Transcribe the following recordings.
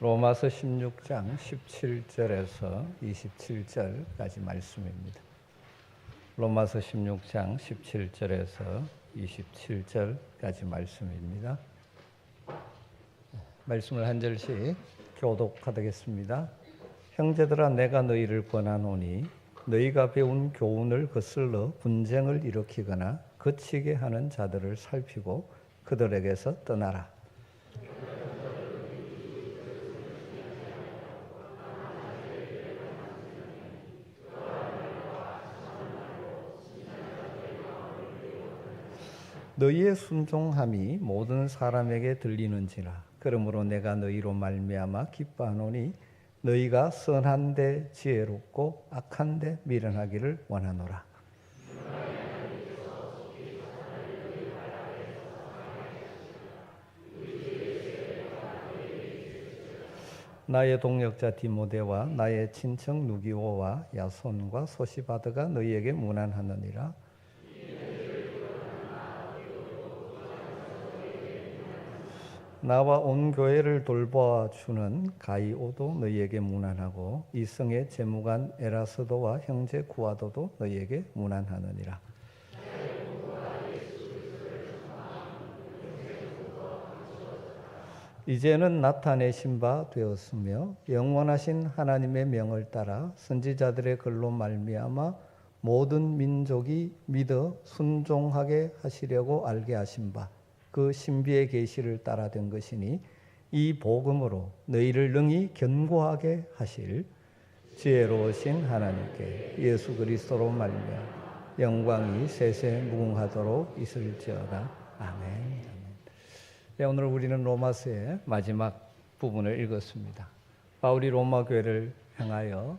로마서 16장 17절에서 27절까지 말씀입니다. 로마서 16장 17절에서 27절까지 말씀입니다. 말씀을 한 절씩 교독하겠습니다. 형제들아, 내가 너희를 권하노니 너희가 배운 교훈을 거슬러 분쟁을 일으키거나 거치게 하는 자들을 살피고 그들에게서 떠나라. 너희의 순종함이 모든 사람에게 들리는지라. 그러므로 내가 너희로 말미암아 기뻐하노니 너희가 선한데 지혜롭고 악한데 미련하기를 원하노라. 나의 동역자 디모데와 나의 친척 누기오와 야손과 소시바드가 너희에게 문안하느니라. 나와 온 교회를 돌보아 주는 가이오도 너희에게 문안하고 이성의 재무관 에라스도와 형제 구아도도 너희에게 문안하느니라. 이제는 나타내신 바 되었으며 영원하신 하나님의 명을 따라 선지자들의 글로 말미암아 모든 민족이 믿어 순종하게 하시려고 알게 하신 바 그 신비의 계시를 따라 된 것이니 이 복음으로 너희를 능히 견고하게 하실 지혜로우신 하나님께 예수 그리스도로 말미암아 영광이 세세 무궁하도록 있을지어다. 아멘. 네, 오늘 우리는 로마서의 마지막 부분을 읽었습니다. 바울이 로마 교회를 향하여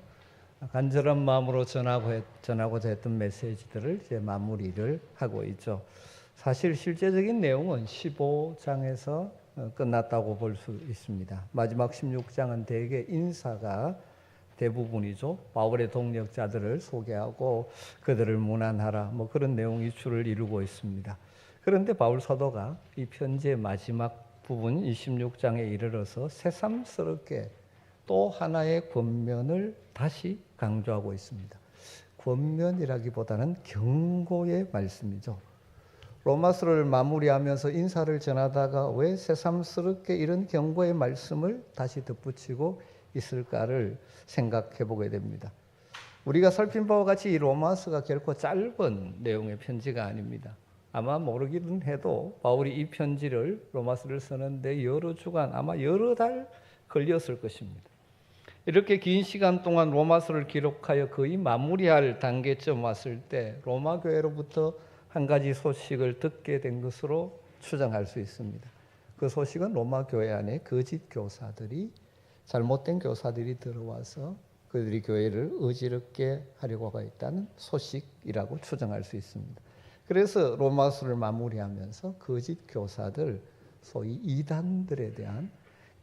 간절한 마음으로 전하고자 했던 메시지들을 이제 마무리를 하고 있죠. 사실 실제적인 내용은 15장에서 끝났다고 볼 수 있습니다. 마지막 16장은 대개 인사가 대부분이죠. 바울의 동역자들을 소개하고 그들을 문안하라, 그런 내용이 주를 이루고 있습니다. 그런데 바울 사도가 이 편지의 마지막 부분 26장에 이르러서 새삼스럽게 또 하나의 권면을 다시 강조하고 있습니다. 권면이라기보다는 경고의 말씀이죠. 로마서를 마무리하면서 인사를 전하다가 왜 새삼스럽게 이런 경고의 말씀을 다시 덧붙이고 있을까를 생각해 보게 됩니다. 우리가 살핀 바와 같이 이 로마서가 결코 짧은 내용의 편지가 아닙니다. 아마 모르기는 해도 바울이 이 편지를 로마서를 쓰는데 여러 주간, 아마 여러 달 걸렸을 것입니다. 이렇게 긴 시간 동안 로마서를 기록하여 거의 마무리할 단계쯤 왔을 때 로마 교회로부터 한 가지 소식을 듣게 된 것으로 추정할 수 있습니다. 그 소식은 로마 교회 안에 거짓 교사들이, 잘못된 교사들이 들어와서 그들이 교회를 어지럽게 하려고 하고 있다는 소식이라고 추정할 수 있습니다. 그래서 로마서를 마무리하면서 거짓 교사들, 소위 이단들에 대한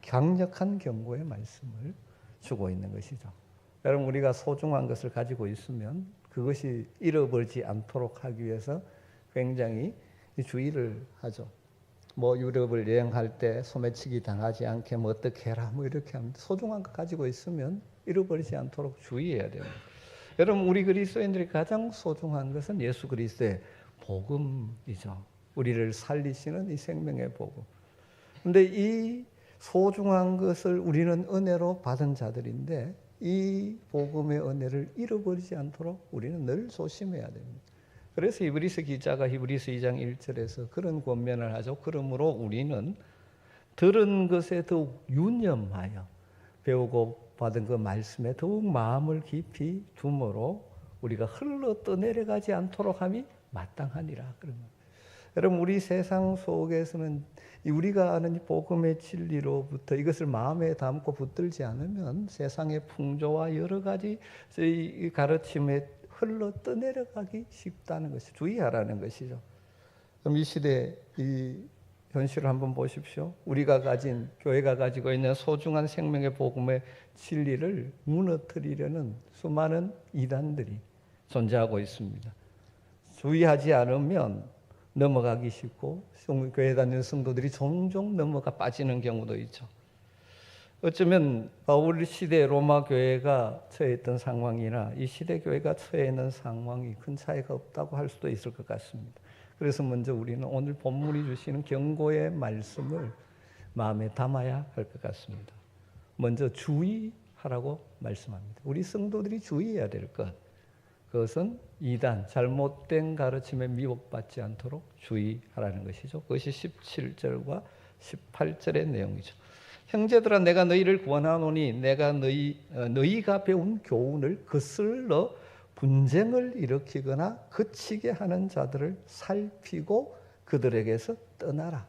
강력한 경고의 말씀을 주고 있는 것이죠. 여러분, 우리가 소중한 것을 가지고 있으면 그것이 잃어버리지 않도록 하기 위해서 굉장히 주의를 하죠. 유럽을 여행할 때 소매치기 당하지 않게 어떻게 해라 이렇게 합니다. 소중한 거 가지고 있으면 잃어버리지 않도록 주의해야 됩니다. 여러분, 우리 그리스도인들이 가장 소중한 것은 예수 그리스도의 복음이죠. 우리를 살리시는 이 생명의 복음. 그런데 이 소중한 것을 우리는 은혜로 받은 자들인데 이 복음의 은혜를 잃어버리지 않도록 우리는 늘 조심해야 됩니다. 그래서 히브리서 기자가 히브리서 2장 1절에서 그런 권면을 하죠. 그러므로 우리는 들은 것에 더욱 유념하여 배우고 받은 그 말씀에 더욱 마음을 깊이 둠으로 우리가 흘러 떠내려가지 않도록 함이 마땅하니라. 여러분, 우리 세상 속에서는 우리가 아는 이 복음의 진리로부터 이것을 마음에 담고 붙들지 않으면 세상의 풍조와 여러 가지 가르침에 흘러 떠내려가기 쉽다는 것이, 주의하라는 것이죠. 그럼 이 시대 이 현실을 한번 보십시오. 우리가 가진, 교회가 가지고 있는 소중한 생명의 복음의 진리를 무너뜨리려는 수많은 이단들이 존재하고 있습니다. 주의하지 않으면 넘어가기 쉽고 교회 다니는 성도들이 종종 넘어가 빠지는 경우도 있죠. 어쩌면 바울 시대 로마 교회가 처해있던 상황이나 이 시대 교회가 처해 있는 상황이 큰 차이가 없다고 할 수도 있을 것 같습니다. 그래서 먼저 우리는 오늘 본문이 주시는 경고의 말씀을 마음에 담아야 할 것 같습니다. 먼저 주의하라고 말씀합니다. 우리 성도들이 주의해야 될 것, 그것은 이단, 잘못된 가르침에 미혹받지 않도록 주의하라는 것이죠. 그것이 17절과 18절의 내용이죠. 형제들아, 내가 너희를 구원하노니 내가 너희가 배운 교훈을 거슬러 분쟁을 일으키거나 그치게 하는 자들을 살피고 그들에게서 떠나라.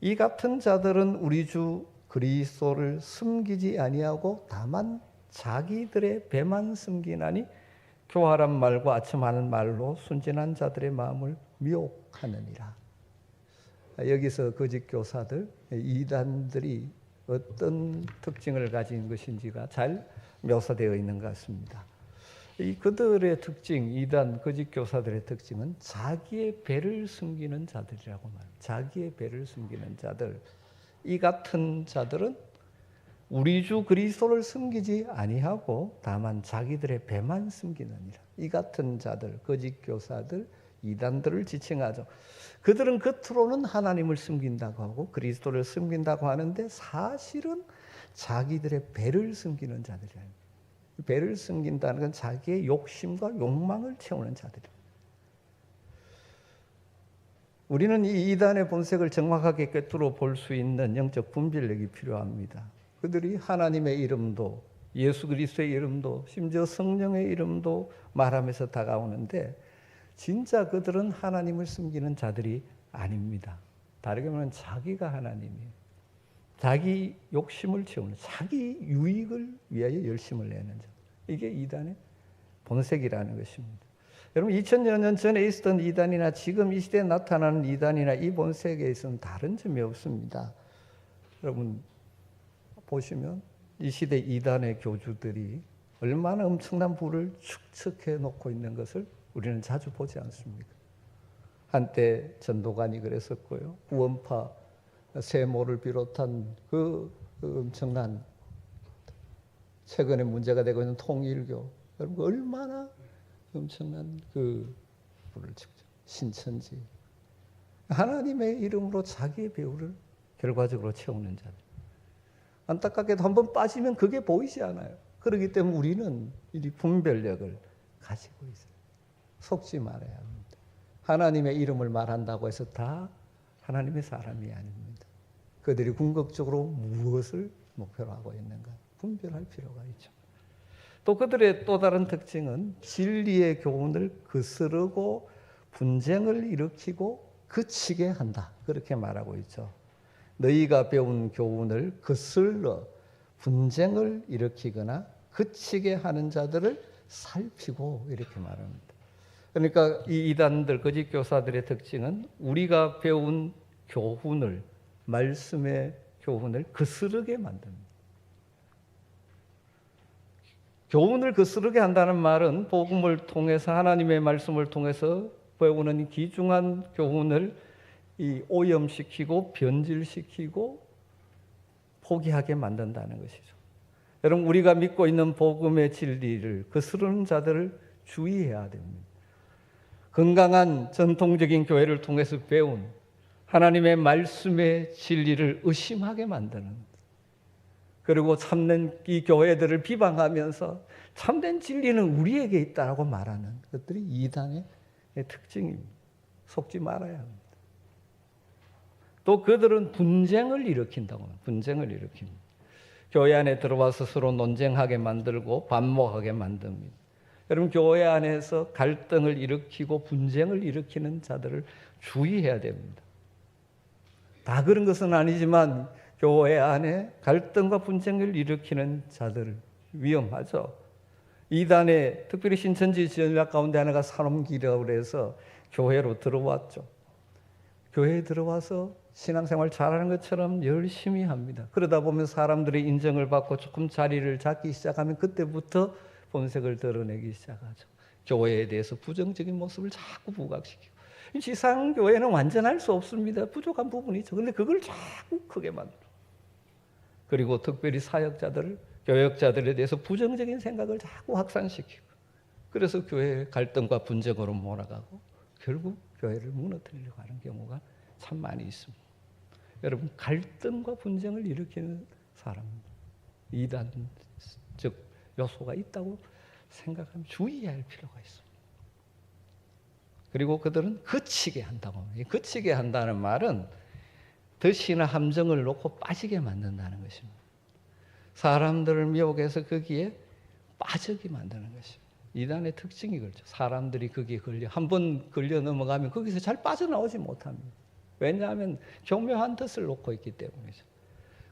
이 같은 자들은 우리 주 그리스도를 숨기지 아니하고 다만 자기들의 배만 숨기나니 교활한 말과 아첨하는 말로 순진한 자들의 마음을 미혹하느니라. 여기서 거짓 교사들, 이단들이 어떤 특징을 가진 것인지가 잘 묘사되어 있는 것 같습니다. 이 그들의 특징, 이단 거짓 교사들의 특징은 자기의 배를 숨기는 자들이라고 말합니다. 자기의 배를 숨기는 자들. 이 같은 자들은 우리 주 그리스도를 숨기지 아니하고 다만 자기들의 배만 숨기느니라. 이 같은 자들, 거짓 교사들, 이단들을 지칭하죠. 그들은 겉으로는 하나님을 숨긴다고 하고 그리스도를 숨긴다고 하는데 사실은 자기들의 배를 숨기는 자들이에요. 배를 숨긴다는 건 자기의 욕심과 욕망을 채우는 자들이에요. 우리는 이 이단의 본색을 정확하게 꿰뚫어 볼 수 있는 영적 분별력이 필요합니다. 그들이 하나님의 이름도, 예수 그리스도의 이름도, 심지어 성령의 이름도 말하면서 다가오는데 진짜 그들은 하나님을 숨기는 자들이 아닙니다. 다르게 말하면 자기가 하나님이에요. 자기 욕심을 채우는, 자기 유익을 위하여 열심을 내는 자. 이게 이단의 본색이라는 것입니다. 여러분 2000여 년 전에 있었던 이단이나 지금 이 시대에 나타나는 이단이나 이 본색에 있어서는 다른 점이 없습니다. 여러분 보시면 이 시대 이단의 교주들이 얼마나 엄청난 부를 축적해 놓고 있는 것을 우리는 자주 보지 않습니까? 한때 전도관이 그랬었고요. 구원파 세모를 비롯한 그 엄청난 최근에 문제가 되고 있는 통일교, 여러분 얼마나 엄청난 그 부를 축적, 신천지, 하나님의 이름으로 자기의 배후를 결과적으로 채우는 자들. 안타깝게도 한번 빠지면 그게 보이지 않아요. 그렇기 때문에 우리는 이 분별력을 가지고 있어요. 속지 말아야 합니다. 하나님의 이름을 말한다고 해서 다 하나님의 사람이 아닙니다. 그들이 궁극적으로 무엇을 목표로 하고 있는가 분별할 필요가 있죠. 또 그들의 또 다른 특징은 진리의 교훈을 거스르고 분쟁을 일으키고 그치게 한다. 그렇게 말하고 있죠. 너희가 배운 교훈을 거슬러 분쟁을 일으키거나 그치게 하는 자들을 살피고 이렇게 말합니다. 그러니까 이 이단들, 거짓 교사들의 특징은 우리가 배운 교훈을, 말씀의 교훈을 거스르게 만듭니다. 교훈을 거스르게 한다는 말은 복음을 통해서 하나님의 말씀을 통해서 배우는 귀중한 교훈을 오염시키고 변질시키고 포기하게 만든다는 것이죠. 여러분 우리가 믿고 있는 복음의 진리를 거스르는 자들을 주의해야 됩니다. 건강한 전통적인 교회를 통해서 배운 하나님의 말씀의 진리를 의심하게 만드는, 그리고 참된 이 교회들을 비방하면서 참된 진리는 우리에게 있다라고 말하는 것들이 이단의 특징입니다. 속지 말아야 합니다. 또 그들은 분쟁을 일으킨다고 합니다. 분쟁을 일으킵니다. 교회 안에 들어와서 서로 논쟁하게 만들고 반목하게 만듭니다. 여러분 교회 안에서 갈등을 일으키고 분쟁을 일으키는 자들을 주의해야 됩니다. 다 그런 것은 아니지만 교회 안에 갈등과 분쟁을 일으키는 자들 위험하죠. 이단의 특별히 신천지 전략 가운데 하나가 산업기라고 해서 교회로 들어왔죠. 교회에 들어와서 신앙생활 잘하는 것처럼 열심히 합니다. 그러다 보면 사람들의 인정을 받고 조금 자리를 잡기 시작하면 그때부터 본색을 드러내기 시작하죠. 교회에 대해서 부정적인 모습을 자꾸 부각시키고. 지상교회는 완전할 수 없습니다. 부족한 부분이 있죠. 그런데 그걸 자꾸 크게 만들어. 그리고 특별히 사역자들, 교역자들에 대해서 부정적인 생각을 자꾸 확산시키고, 그래서 교회의 갈등과 분쟁으로 몰아가고 결국 교회를 무너뜨리려고 하는 경우가 참 많이 있습니다. 여러분, 갈등과 분쟁을 일으키는 사람, 이단적 요소가 있다고 생각하면 주의해야 할 필요가 있습니다. 그리고 그들은 그치게 한다고. 그치게 한다는 말은 덫이나 함정을 놓고 빠지게 만든다는 것입니다. 사람들을 미혹해서 거기에 빠지게 만드는 것입니다. 이단의 특징이 그렇죠. 사람들이 거기에 한번 걸려 넘어가면 거기서 잘 빠져나오지 못합니다. 왜냐하면 교묘한 뜻을 놓고 있기 때문이죠.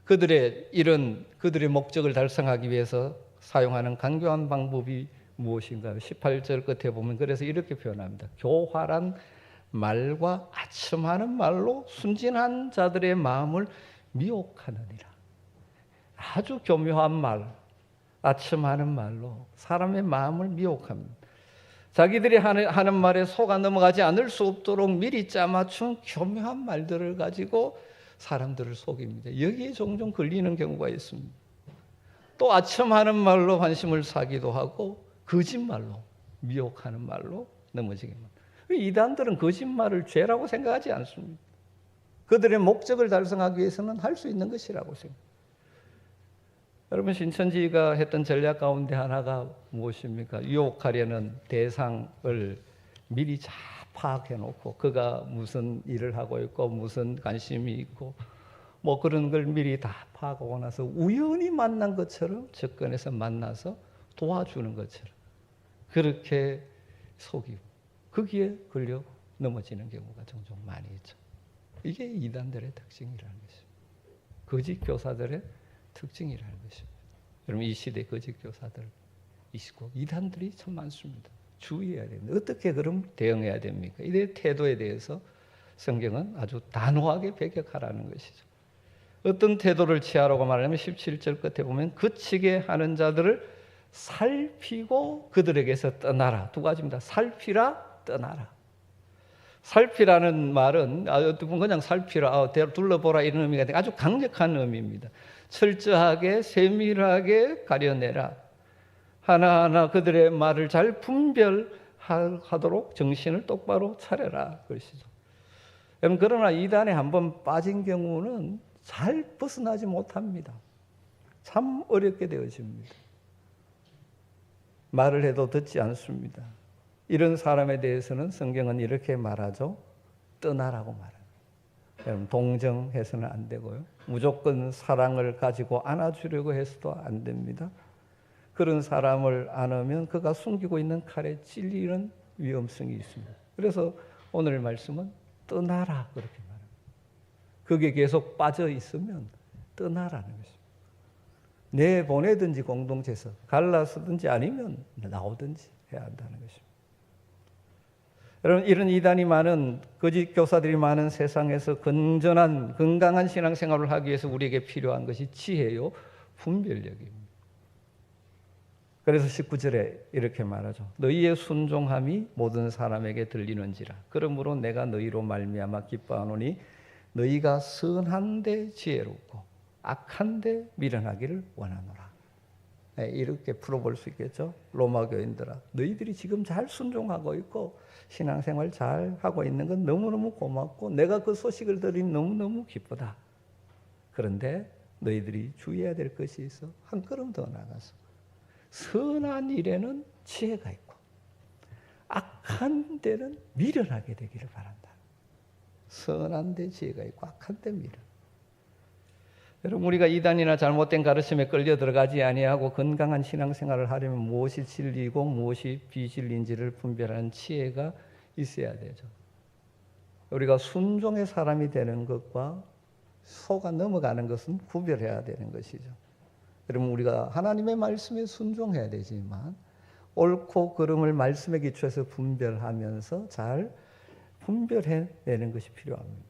그들의 목적을 달성하기 위해서 사용하는 간교한 방법이 무엇인가요? 18절 끝에 보면 그래서 이렇게 표현합니다. 교활한 말과 아첨하는 말로 순진한 자들의 마음을 미혹하느니라. 아주 교묘한 말, 아첨하는 말로 사람의 마음을 미혹합니다. 자기들이 하는 말에 속아 넘어가지 않을 수 없도록 미리 짜맞춘 교묘한 말들을 가지고 사람들을 속입니다. 여기에 종종 걸리는 경우가 있습니다. 또 아첨하는 말로 환심을 사기도 하고 거짓말로, 미혹하는 말로 넘어지게 합니다. 이단들은 거짓말을 죄라고 생각하지 않습니다. 그들의 목적을 달성하기 위해서는 할 수 있는 것이라고 생각합니다. 여러분, 신천지가 했던 전략 가운데 하나가 무엇입니까? 유혹하려는 대상을 미리 잘 파악해 놓고 그가 무슨 일을 하고 있고 무슨 관심이 있고 뭐 그런 걸 미리 다 파악하고 나서 우연히 만난 것처럼 접근해서 만나서 도와주는 것처럼 그렇게 속이고 거기에 걸려 넘어지는 경우가 종종 많이 있죠. 이게 이단들의 특징이라는 것입니다. 거짓 교사들의 특징이라는 것입니다. 여러분, 이 시대 거짓 교사들 있고 이단들이 참 많습니다. 주의해야 됩니다. 어떻게 그럼 대응해야 됩니까? 이 태도에 대해서 성경은 아주 단호하게 배격하라는 것이죠. 어떤 태도를 취하라고 말하면 17절 끝에 보면 그치게 하는 자들을 살피고 그들에게서 떠나라. 두 가지입니다. 살피라, 떠나라. 살피라는 말은 그냥 살피라, 둘러보라 이런 의미가 아니라 아주 강력한 의미입니다. 철저하게 세밀하게 가려내라. 하나하나 그들의 말을 잘 분별하도록 정신을 똑바로 차려라. 그러시죠. 그러나 이단에 한번 빠진 경우는 잘 벗어나지 못합니다. 참 어렵게 되어집니다. 말을 해도 듣지 않습니다. 이런 사람에 대해서는 성경은 이렇게 말하죠. 떠나라고 말합니다. 여러분, 동정해서는 안 되고요. 무조건 사랑을 가지고 안아주려고 해서도 안 됩니다. 그런 사람을 안으면 그가 숨기고 있는 칼에 찔리는 위험성이 있습니다. 그래서 오늘 말씀은 떠나라 그렇게 말합니다. 거기에 계속 빠져 있으면 떠나라는 것입니다. 내보내든지 공동체에서 갈라서든지 아니면 나오든지 해야 한다는 것입니다. 여러분, 이런 이단이 많은 거짓 교사들이 많은 세상에서 건강한 신앙생활을 하기 위해서 우리에게 필요한 것이 지혜요, 분별력입니다. 그래서 19절에 이렇게 말하죠. 너희의 순종함이 모든 사람에게 들리는지라. 그러므로 내가 너희로 말미암아 기뻐하노니 너희가 선한데 지혜롭고 악한데 미련하기를 원하노라. 이렇게 풀어볼 수 있겠죠. 로마 교인들아, 너희들이 지금 잘 순종하고 있고 신앙생활 잘 하고 있는 건 너무너무 고맙고 내가 그 소식을 들으니 너무너무 기쁘다. 그런데 너희들이 주의해야 될 것이 있어. 한 걸음 더 나가서 선한 일에는 지혜가 있고 악한 데는 미련하게 되기를 바란다. 선한 데 지혜가 있고 악한 데 미련. 여러분, 우리가 이단이나 잘못된 가르침에 끌려 들어가지 아니하고 건강한 신앙생활을 하려면 무엇이 진리고 무엇이 비진리인지를 분별하는 지혜가 있어야 되죠. 우리가 순종의 사람이 되는 것과 속아 넘어가는 것은 구별해야 되는 것이죠. 여러분, 우리가 하나님의 말씀에 순종해야 되지만 옳고 그름을 말씀에 기초해서 분별하면서 잘 분별해내는 것이 필요합니다.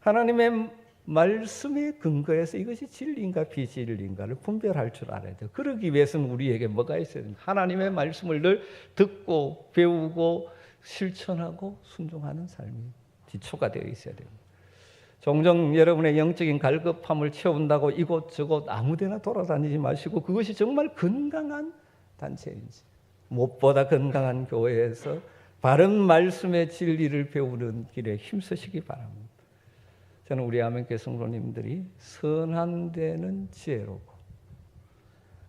하나님의 말씀에 근거해서 이것이 진리인가 비진리인가를 분별할 줄 알아야 돼요. 그러기 위해서는 우리에게 뭐가 있어야 됩니까? 하나님의 말씀을 늘 듣고 배우고 실천하고 순종하는 삶이 기초가 되어 있어야 됩니다. 종종 여러분의 영적인 갈급함을 채운다고 이곳저곳 아무데나 돌아다니지 마시고 그것이 정말 건강한 단체인지 무엇보다 건강한 교회에서 바른 말씀의 진리를 배우는 길에 힘쓰시기 바랍니다. 저는 우리 아멘교회 성도님들이 선한 데는 지혜롭고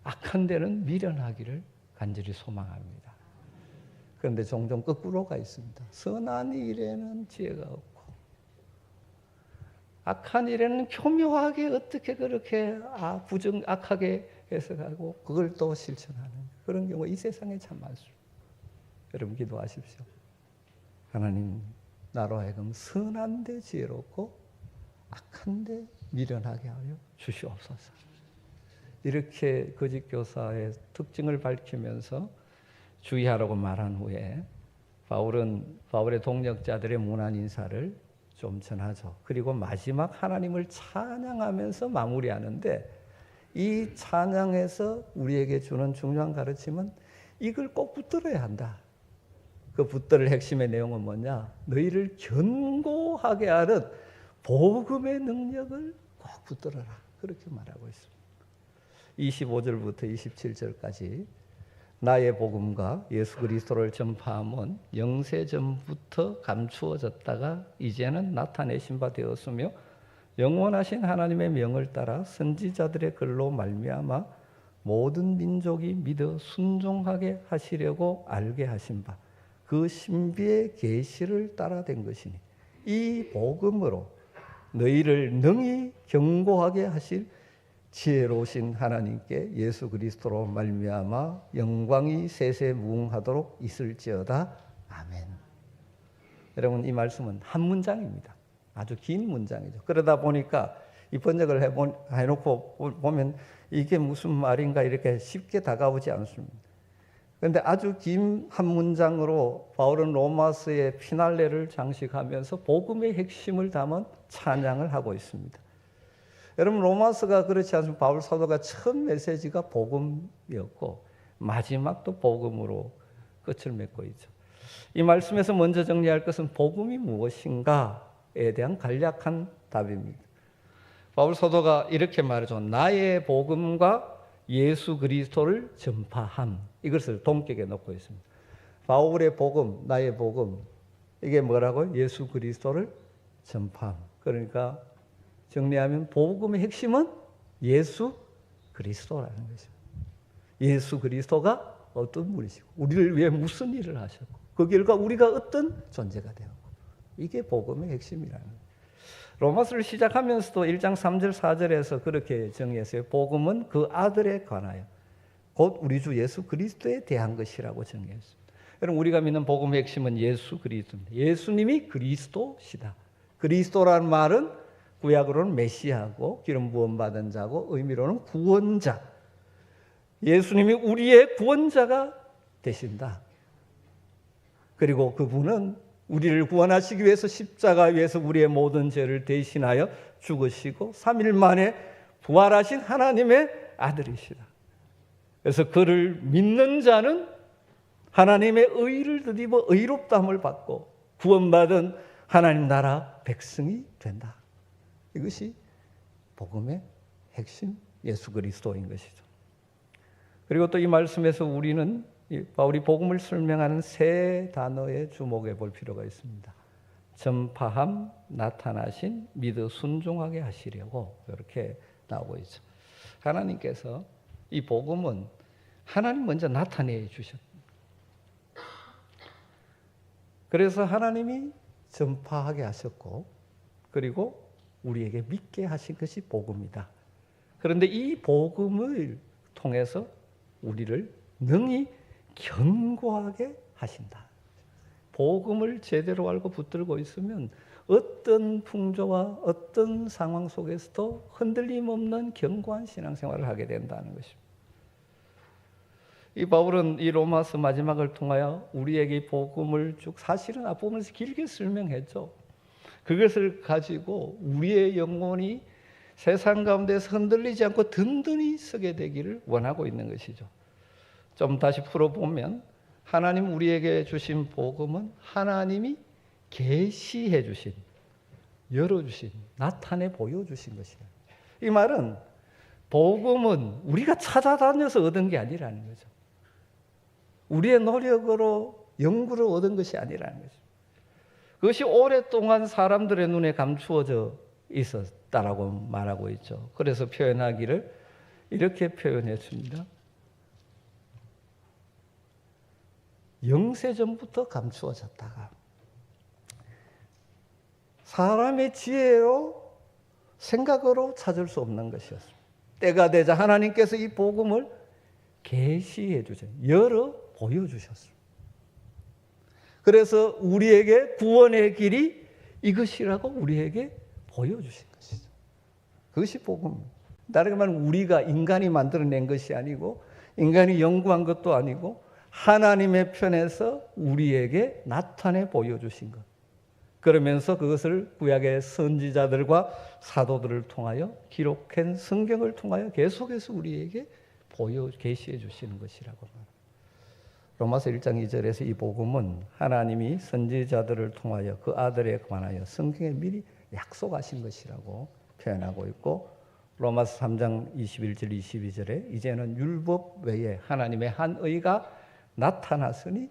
악한 데는 미련하기를 간절히 소망합니다. 그런데 종종 거꾸로가 있습니다. 선한 일에는 지혜가 없고 악한 일에는 교묘하게 어떻게 그렇게 악하게 해석하고 그걸 또 실천하는 그런 경우가 이 세상에 참 많습니다. 여러분 기도하십시오. 하나님 나로 하여금 선한 데 지혜롭고 악한 데 미련하게 하여 주시옵소서. 이렇게 거짓 교사의 특징을 밝히면서 주의하라고 말한 후에 바울의 동역자들의 문안 인사를 좀 전하죠. 그리고 마지막 하나님을 찬양하면서 마무리하는데 이 찬양에서 우리에게 주는 중요한 가르침은 이걸 꼭 붙들어야 한다. 그 붙들 핵심의 내용은 뭐냐? 너희를 견고하게 하는 복음의 능력을 꼭 붙들어라. 그렇게 말하고 있습니다. 25절부터 27절까지 나의 복음과 예수 그리스도를 전파함은 영세 전부터 감추어졌다가 이제는 나타내신 바 되었으며 영원하신 하나님의 명을 따라 선지자들의 글로 말미암아 모든 민족이 믿어 순종하게 하시려고 알게 하신 바 그 신비의 계시를 따라 된 것이니 이 복음으로 너희를 능히 견고하게 하실 지혜로우신 하나님께 예수 그리스도로 말미암아 영광이 세세무궁하도록 있을지어다. 아멘. 여러분 이 말씀은 한 문장입니다. 아주 긴 문장이죠. 그러다 보니까 이 번역을 해놓고 보면 이게 무슨 말인가 이렇게 쉽게 다가오지 않습니다. 그런데 아주 긴 한 문장으로 바울은 로마서의 피날레를 장식하면서 복음의 핵심을 담은 찬양을 하고 있습니다. 여러분 로마서가 그렇지 않습니까? 바울 사도가 첫 메시지가 복음이었고 마지막도 복음으로 끝을 맺고 있죠. 이 말씀에서 먼저 정리할 것은 복음이 무엇인가에 대한 간략한 답입니다. 바울 사도가 이렇게 말하죠. 나의 복음과 예수 그리스도를 전파함. 이것을 동격에 놓고 있습니다. 바울의 복음, 나의 복음. 이게 뭐라고요? 예수 그리스도를 전파함. 그러니까 정리하면 복음의 핵심은 예수 그리스도라는 것입니다. 예수 그리스도가 어떤 분이시고 우리를 위해 무슨 일을 하셨고 그 결과 우리가 어떤 존재가 되었고 이게 복음의 핵심이라는 거예요. 로마서를 시작하면서도 1장 3절 4절에서 그렇게 정의했어요. 복음은 그 아들에 관하여 곧 우리 주 예수 그리스도에 대한 것이라고 정의했습니다. 여러분 우리가 믿는 복음의 핵심은 예수 그리스도입니다. 예수님이 그리스도시다. 그리스도라는 말은 구약으로는 메시아고 기름 부음 받은 자고 의미로는 구원자. 예수님이 우리의 구원자가 되신다. 그리고 그분은 우리를 구원하시기 위해서 십자가 위에서 우리의 모든 죄를 대신하여 죽으시고 3일 만에 부활하신 하나님의 아들이시다. 그래서 그를 믿는 자는 하나님의 의를 드디어 의롭다함을 받고 구원받은 하나님 나라 백성이 된다. 이것이 복음의 핵심 예수 그리스도인 것이죠. 그리고 또 이 말씀에서 우리는 바울이 복음을 설명하는 세 단어에 주목해 볼 필요가 있습니다. 전파함, 나타나신, 믿어 순종하게 하시려고 이렇게 나오고 있죠. 하나님께서 이 복음은 하나님 먼저 나타내 주셨습니다. 그래서 하나님이 전파하게 하셨고 그리고 우리에게 믿게 하신 것이 복음이다. 그런데 이 복음을 통해서 우리를 능히 견고하게 하신다. 복음을 제대로 알고 붙들고 있으면 어떤 풍조와 어떤 상황 속에서도 흔들림 없는 견고한 신앙생활을 하게 된다는 것입니다. 이 바울은 이 로마서 마지막을 통하여 우리에게 복음을 쭉 사실은 앞부분에서 길게 설명했죠. 그것을 가지고 우리의 영혼이 세상 가운데서 흔들리지 않고 든든히 서게 되기를 원하고 있는 것이죠. 좀 다시 풀어보면 하나님 우리에게 주신 복음은 하나님이 계시해 주신 열어주신, 나타내 보여주신 것이다. 이 말은 복음은 우리가 찾아다녀서 얻은 게 아니라는 거죠. 우리의 노력으로 연구로 얻은 것이 아니라는 거죠. 그것이 오랫동안 사람들의 눈에 감추어져 있었다라고 말하고 있죠. 그래서 표현하기를 이렇게 표현했습니다. 영세전부터 감추어졌다가 사람의 지혜로 생각으로 찾을 수 없는 것이었습니다. 때가 되자 하나님께서 이 복음을 계시해 주셨어요. 열어 보여주셨습니다. 그래서 우리에게 구원의 길이 이것이라고 우리에게 보여주신 것이죠. 그것이 복음입니다. 다르게 말하면 우리가 인간이 만들어낸 것이 아니고 인간이 연구한 것도 아니고 하나님의 편에서 우리에게 나타내 보여주신 것. 그러면서 그것을 구약의 선지자들과 사도들을 통하여 기록한 성경을 통하여 계속해서 우리에게 계시해 주시는 것이라고 말합니다. 로마서 1장 2절에서 이 복음은 하나님이 선지자들을 통하여 그 아들에 관하여 성경에 미리 약속하신 것이라고 표현하고 있고, 로마서 3장 21절 22절에 이제는 율법 외에 하나님의 한 의가 나타났으니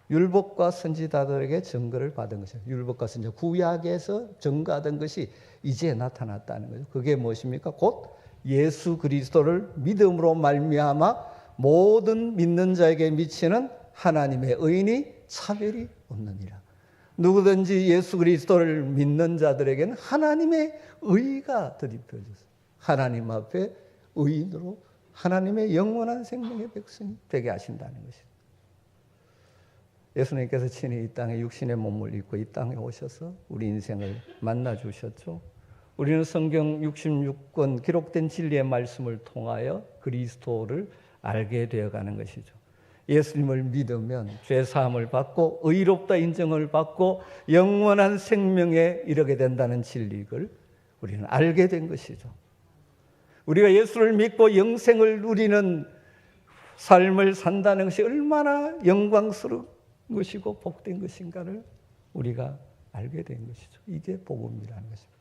율법과 선지자들에게 증거를 받은 것이에요. 율법과 선지자 구약에서 증거하던 것이 이제 나타났다는 거죠. 그게 무엇입니까? 곧 예수 그리스도를 믿음으로 말미암아 모든 믿는 자에게 미치는 하나님의 의인이 차별이 없느니라. 누구든지 예수 그리스도를 믿는 자들에게는 하나님의 의가 드립혀졌어요. 하나님 앞에 의인으로 하나님의 영원한 생명의 백성이 되게 하신다는 것입니다. 예수님께서 친히 이 땅에 육신의 몸을 입고 이 땅에 오셔서 우리 인생을 만나 주셨죠. 우리는 성경 66권 기록된 진리의 말씀을 통하여 그리스도를 알게 되어가는 것이죠. 예수님을 믿으면 죄사함을 받고 의롭다 인정을 받고 영원한 생명에 이르게 된다는 진리를 우리는 알게 된 것이죠. 우리가 예수를 믿고 영생을 누리는 삶을 산다는 것이 얼마나 영광스러운 것이고 복된 것인가를 우리가 알게 된 것이죠. 이게 복음이라는 것입니다.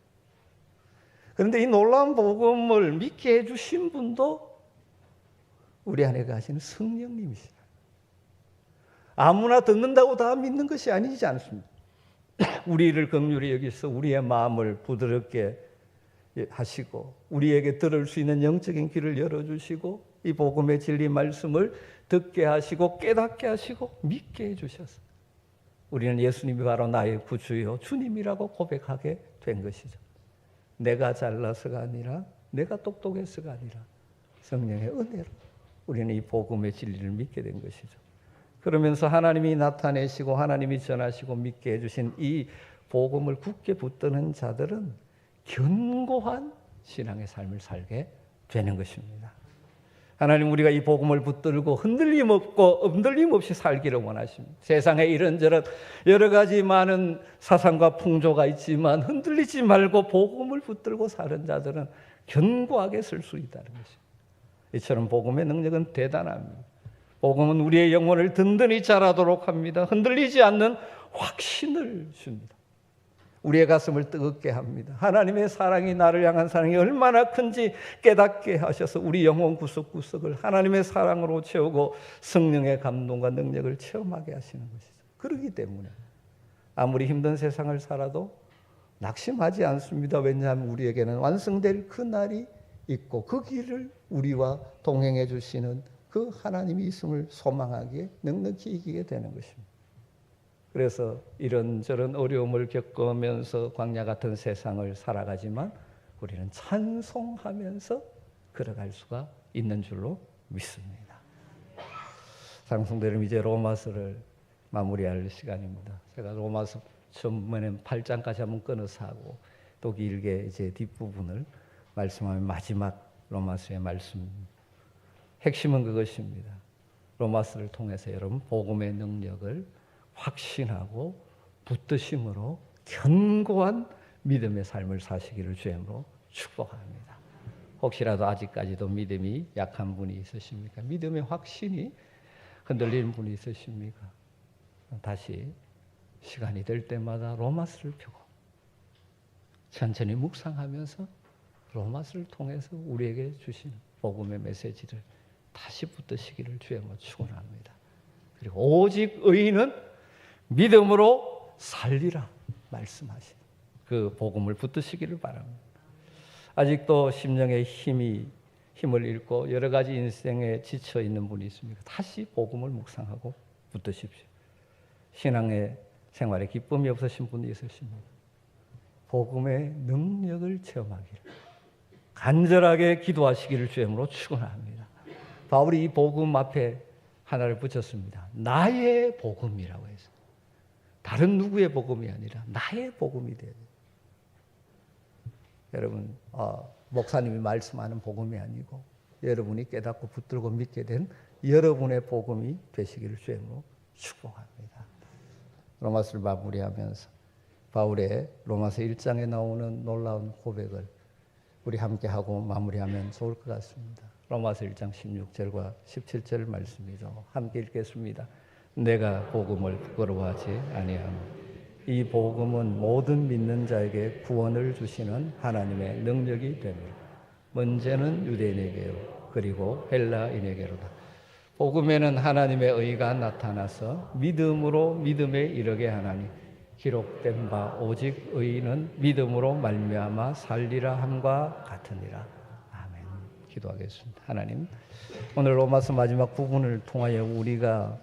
그런데 이 놀라운 복음을 믿게 해주신 분도 우리 안에 가시는 성령님이시다. 아무나 듣는다고 다 믿는 것이 아니지 않습니다. 우리를 긍휼히 여기서 우리의 마음을 부드럽게 하시고 우리에게 들을 수 있는 영적인 귀를 열어주시고 이 복음의 진리 말씀을 듣게 하시고 깨닫게 하시고 믿게 해주셔서 우리는 예수님이 바로 나의 구주요 주님이라고 고백하게 된 것이죠. 내가 잘나서가 아니라 내가 똑똑해서가 아니라 성령의 은혜로 우리는 이 복음의 진리를 믿게 된 것이죠. 그러면서 하나님이 나타내시고 하나님이 전하시고 믿게 해주신 이 복음을 굳게 붙드는 자들은 견고한 신앙의 삶을 살게 되는 것입니다. 하나님 우리가 이 복음을 붙들고 흔들림 없이 살기를 원하십니다. 세상에 이런저런 여러 가지 많은 사상과 풍조가 있지만 흔들리지 말고 복음을 붙들고 사는 자들은 견고하게 설 수 있다는 것입니다. 이처럼 복음의 능력은 대단합니다. 복음은 우리의 영혼을 든든히 자라도록 합니다. 흔들리지 않는 확신을 줍니다. 우리의 가슴을 뜨겁게 합니다. 하나님의 사랑이 나를 향한 사랑이 얼마나 큰지 깨닫게 하셔서 우리 영혼 구석구석을 하나님의 사랑으로 채우고 성령의 감동과 능력을 체험하게 하시는 것이죠. 그렇기 때문에 아무리 힘든 세상을 살아도 낙심하지 않습니다. 왜냐하면 우리에게는 완성될 그 날이 있고 그 길을 우리와 동행해 주시는 그 하나님이 있음을 소망하기에 넉넉히 이기게 되는 것입니다. 그래서 이런저런 어려움을 겪으면서 광야 같은 세상을 살아가지만 우리는 찬송하면서 걸어갈 수가 있는 줄로 믿습니다. 사랑하는 성도 여러분, 이제 로마서를 마무리할 시간입니다. 제가 로마서 처음에는 8장까지 한번 끊어서 하고 또 길게 이제 뒷부분을 말씀하면 마지막 로마서의 말씀. 핵심은 그것입니다. 로마서를 통해서 여러분 복음의 능력을 확신하고 붙드심으로 견고한 믿음의 삶을 사시기를 주님으로 축복합니다. 혹시라도 아직까지도 믿음이 약한 분이 있으십니까? 믿음의 확신이 흔들리는 분이 있으십니까? 다시 시간이 될 때마다 로마서를 펴고 천천히 묵상하면서 로마서를 통해서 우리에게 주신 복음의 메시지를 다시 붙드시기를 주의 이름으로 축원합니다. 그리고 오직 의인은 믿음으로 살리라 말씀하신 그 복음을 붙드시기를 바랍니다. 아직도 심령의 힘을 잃고 여러 가지 인생에 지쳐 있는 분이 있습니까? 다시 복음을 묵상하고 붙드십시오. 신앙의 생활에 기쁨이 없으신 분이 있으십니다. 복음의 능력을 체험하기를 간절하게 기도하시기를 주의 이름으로 축원합니다. 바울이 이 복음 앞에 하나를 붙였습니다. 나의 복음이라고 해서 다른 누구의 복음이 아니라 나의 복음이 돼야 돼요. 여러분, 목사님이 말씀하는 복음이 아니고 여러분이 깨닫고 붙들고 믿게 된 여러분의 복음이 되시기를 주의 이름으로 축복합니다. 로마서를 마무리하면서 바울의 로마서 1장에 나오는 놀라운 고백을 우리 함께 하고 마무리하면 좋을 것 같습니다. 로마서 1장 16절과 17절 말씀이죠. 함께 읽겠습니다. 내가 복음을 부끄러워하지 아니하노. 이 복음은 모든 믿는 자에게 구원을 주시는 하나님의 능력이 됩니다. 먼저는 유대인에게요, 그리고 헬라인에게로다. 복음에는 하나님의 의가 나타나서 믿음으로 믿음에 이르게 하나니 기록된 바 오직 의인은 믿음으로 말미암아 살리라 함과 같으니라. 아멘. 기도하겠습니다. 하나님, 오늘 로마서 마지막 부분을 통하여 우리가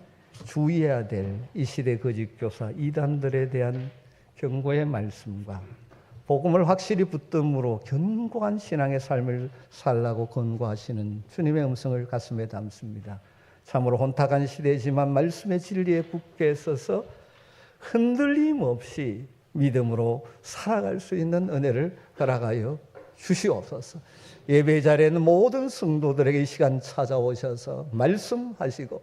주의해야 될 이 시대 거짓 교사 이단들에 대한 경고의 말씀과 복음을 확실히 붙듦으로 견고한 신앙의 삶을 살라고 권고하시는 주님의 음성을 가슴에 담습니다. 참으로 혼탁한 시대지만 말씀의 진리에 굳게 서서 흔들림 없이 믿음으로 살아갈 수 있는 은혜를 허락하여 주시옵소서. 예배 자리에는 모든 성도들에게 이 시간 찾아오셔서 말씀하시고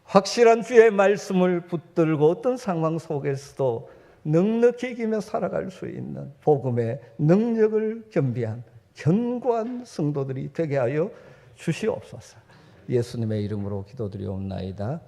확실한 주의 말씀을 붙들고 어떤 상황 속에서도 넉넉히 이기며 살아갈 수 있는 복음의 능력을 겸비한 견고한 성도들이 되게 하여 주시옵소서. 예수님의 이름으로 기도드리옵나이다.